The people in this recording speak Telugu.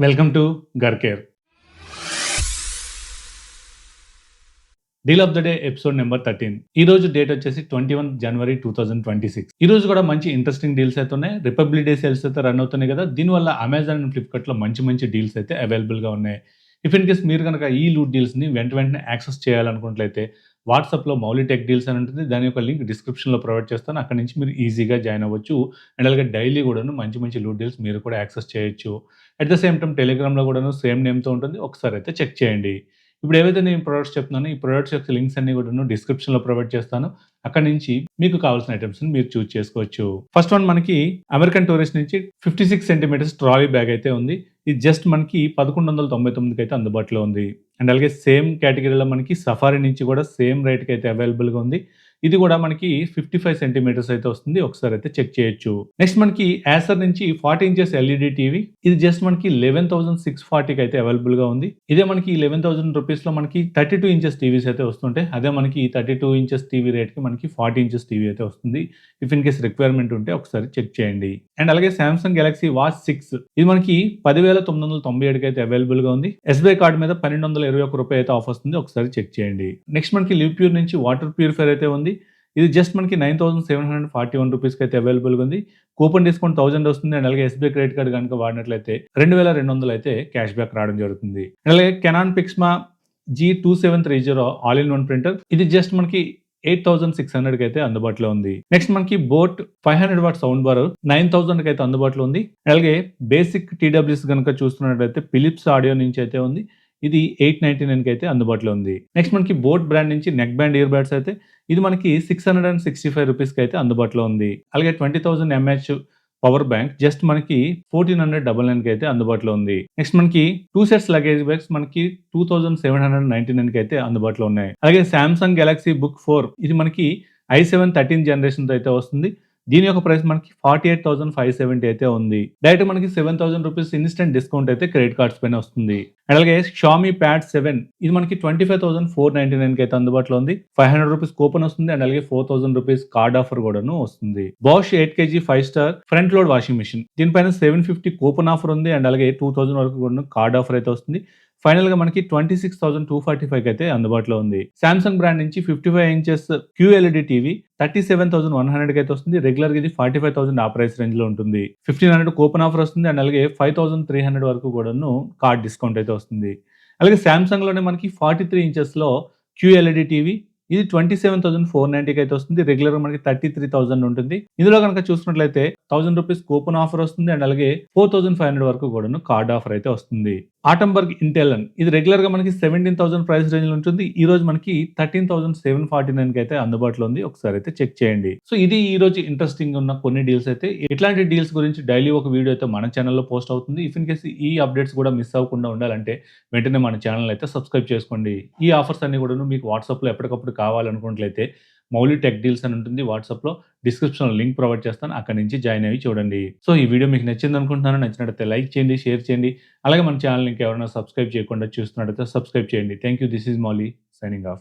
వెల్కమ్ టు గర్కేర్. Deal of the day episode number 13. ఈ రోజు డేట్ వచ్చేసి 21 జనవరి 2026. ఈ రోజు కూడా మంచి ఇంట్రెస్టింగ్ డీల్స్ అయితే ఉన్నాయి. రిపబ్లిక్ డే సేల్స్ అయితే రన్ అవుతున్నాయి కదా, దీనివల్ల అమెజాన్ అండ్ ఫ్లిప్కార్ట్లో మంచి మంచి డీల్స్ అయితే అవైలబుల్గా ఉన్నాయి. ఇఫ్ ఇన్ కేస్ మీరు కనుక ఈ లూట్ డీల్స్ని వెంటనే యాక్సెస్ చేయాలనుకున్నట్లయితే వాట్సాప్లో మౌలి టెక్ డీల్స్ అని ఉంటుంది. దాని యొక్క లింక్ డిస్క్రిప్షన్లో ప్రొవైడ్ చేస్తాను. అక్కడ నుంచి మీరు ఈజీగా జాయిన్ అవ్వచ్చు. అండ్ అలాగే డైలీ కూడాను మంచి మంచి లూట్ డీల్స్ మీరు కూడా యాక్సెస్ చేయొచ్చు. అట్ ద సేమ్ టైం టెలిగ్రామ్లో కూడాను సేమ్ నేమ్తో ఉంటుంది. ఒకసారి అయితే చెక్ చేయండి. ఇప్పుడు ఏవైతే నేను ప్రొడక్ట్స్ చెప్తున్నానో ఈ ప్రొడక్ట్స్ యొక్క లింక్స్ అన్ని కూడాను డిస్క్రిప్షన్లో ప్రొవైడ్ చేస్తాను. అక్కడ నుంచి మీకు కావాల్సిన ఐటమ్స్ని మీరు చూస్ చేసుకోవచ్చు. ఫస్ట్ వన్ మనకి అమెరికన్ టూరిస్ట్ నుంచి 56 సెంటీమీటర్స్ ట్రాలీ బ్యాగ్ అయితే ఉంది. ఇది జస్ట్ మనకి 1199కి అయితే అందుబాటులో ఉంది. అండ్ అలాగే సేమ్ కేటగిరీలో మనకి సఫారీ నుంచి కూడా సేమ్ రేట్కి అయితే అవైలబుల్గా ఉంది. ఇది కూడా మనకి 55 సెంటీమీటర్స్ అయితే వస్తుంది. ఒకసారి అయితే చెక్ చేయొచ్చు. నెక్స్ట్ మనకి యాసర్ నుంచి 40 ఇంచెస్ ఎల్ఈడి టీవీ. ఇది జస్ట్ మనకి 11,640కి అయితే అవైలబుల్ గా ఉంది. ఇదే మనకి 11,000 రూపీస్ లో మనకి 32 ఇంచెస్ టీవీస్ అయితే వస్తుంటాయి. అదే మనకి 32 ఇంచెస్ టీవీ రేట్ కి మనకి 40 ఇంచెస్ టీవీ అయితే వస్తుంది. ఇఫ్ ఇన్ కేస్ రిక్వైర్మెంట్ ఉంటే ఒకసారి చెక్ చేయండి. అండ్ అలాగే సామ్సంగ్ గెలాక్సీ వాచ్ 6 ఇది మనకి 10,997కి అయితే అవైలబుల్ గా ఉంది. ఎస్బీఐ కార్డు మీద 1221 రూపాయి అయితే ఆఫ్ వస్తుంది. ఒకసారి చెక్ చేయండి. నెక్స్ట్ మనకి లివ్ ప్యూర్ నుంచి వాటర్ ప్యూరిఫైర్ అయితే ఉంది. ఇది జస్ట్ మనకి 9,741 రూపీస్కి అయితే అవైలబుల్గా ఉంది. కూపన్ డిస్కౌంట్ 1000 వస్తుంది. అండ్ అలాగే ఎస్బీఐ క్రెడిట్ కార్డ్ కనుక వాడినట్లయితే 2200 అయితే క్యాష్ బ్యాక్ రావడం జరుగుతుంది. అండ్ అలాగే Canon Pixma G2730 all in one printer. ఇది జస్ట్ మనకి 8,600కి అయితే అందుబాటులో ఉంది. నెక్స్ట్ మనకి బోట్ 500 వాట్ సౌండ్ బార్ 9,000కి అయితే అందుబాటులో ఉంది. అలాగే బేసిక్ టీడబ్ల్యూస్ కనుక చూస్తున్నట్లయితే ఫిలిప్స్ ఆడియో నుంచి అయితే ఉంది. ఇది 899కి అయితే అందుబాటులో ఉంది. నెక్స్ట్ మనకి బోట్ బ్రాండ్ నుంచి నెక్ బ్యాండ్ ఇయర్ బ్యాడ్స్ అయితే ఇది మనకి 665 రూపీస్కి అయితే అందుబాటులో ఉంది. అలాగే 20,000 ఎంహెచ్ పవర్ బ్యాంక్ జస్ట్ మనకి 1499కి అయితే అందుబాటులో ఉంది. నెక్స్ట్ మనకి 2 సెట్స్ లగేజ్ బ్యాగ్స్ మనకి 2,799కి అయితే అందుబాటులో ఉన్నాయి. అలాగే సామ్సంగ్ గెలాక్సీ బుక్ 4 ఇది మనకి i7 13 జనరేషన్ అయితే వస్తుంది. దీని యొక్క ప్రైస్ మనకి 48,570 అయితే ఉంది. డైరెక్ట్ మనకి 7,000 రూపీస్ ఇన్స్టెంట్ డిస్కౌంట్ అయితే క్రెడిట్ కార్డ్స్ పైన వస్తుంది. అలాగే Xiaomi Pad 7 ఇది మనకి 25,499కి అయితే అందుబాటులో ఉంది. 500 రూపీస్ కూపన్ వస్తుంది. అండ్ అలాగే 4,000 రూపీస్ కార్డ్ ఆఫర్ కూడాను వస్తుంది. Bosch 8 kg 5 star front load washing machine దీనిపైన 750 కూపన్ ఆఫర్ ఉంది. అండ్ అలాగే 2,000 వరకు కూడా కార్డ్ ఆఫర్ అయితే వస్తుంది. ఫైనల్ గా మనకి 26,245 అయితే అందుబాటులో ఉంది. సామ్సంగ్ బ్రాండ్ నుంచి 55 ఇంచెస్ QLED టీవీ 37,100కి అయితే వస్తుంది. రెగ్యులర్ గా ఇది 45,000 ఆ ప్రైస్ రేంజ్ లో ఉంటుంది. 1,500 కూపన్ ఆఫర్ వస్తుంది. అండ్ అలాగే 5,300 వరకు కూడాను కార్డ్ డిస్కౌంట్ అయితే వస్తుంది. అలాగే సామ్సంగ్ లోనే మనకి 43 ఇంచెస్ లో QLED టీవీ ఇది 27,490కి అయితే వస్తుంది. రెగ్యులర్ గా మనకి 33,000 ఉంటుంది. ఇందులో కనుక చూసుకున్నట్లయితే 1,000 రూపీస్ కూపన్ ఆఫర్ వస్తుంది. అండ్ అలాగే 4,500 వరకు కూడాను కార్డ్ ఆఫర్ అయితే వస్తుంది. ఆటంబర్గ్ ఇంటెలన్ ఇది రెగ్యులర్ గా మనకి 17,000 ప్రైస్ రేంజ్ లో ఉంటుంది. ఈ రోజు మనకి 13,749కి అయితే అందుబాటులో ఉంది. ఒకసారి అయితే చెక్ చేయండి. సో ఇది ఈ రోజు ఇంట్రెస్టింగ్ ఉన్న కొన్ని డీల్స్ అయితే. ఇట్లాంటి డీల్స్ గురించి డైలీ ఒక వీడియో అయితే మన ఛానల్లో పోస్ట్ అవుతుంది. ఇఫ్ ఇన్ కేస్ ఈ అప్డేట్స్ కూడా మిస్ అవ్వకుండా ఉండాలంటే వెంటనే మన ఛానల్ అయితే సబ్స్క్రైబ్ చేసుకోండి. ఈ ఆఫర్స్ అన్ని కూడా మీకు వాట్సాప్లో ఎప్పటికప్పుడు కావాలనుకున్నట్లయితే మౌలి టెక్ డీల్స్ అని ఉంటుంది. వాట్సాప్లో డిస్క్రిప్షన్లో లింక్ ప్రొవైడ్ చేస్తాను. అక్కడ నుంచి జాయిన్ అయ్యి చూడండి. సో ఈ వీడియో మీకు నచ్చింది అనుకుంటున్నాను. నచ్చినట్లయితే లైక్ చేయండి, షేర్ చేయండి. అలాగే మన ఛానల్ ఇంకా ఎవరైనా సబ్స్క్రైబ్ చేయకుండా చూస్తున్నట్లయితే సబ్స్క్రైబ్ చేయండి. Thank you. This is Mouli signing off.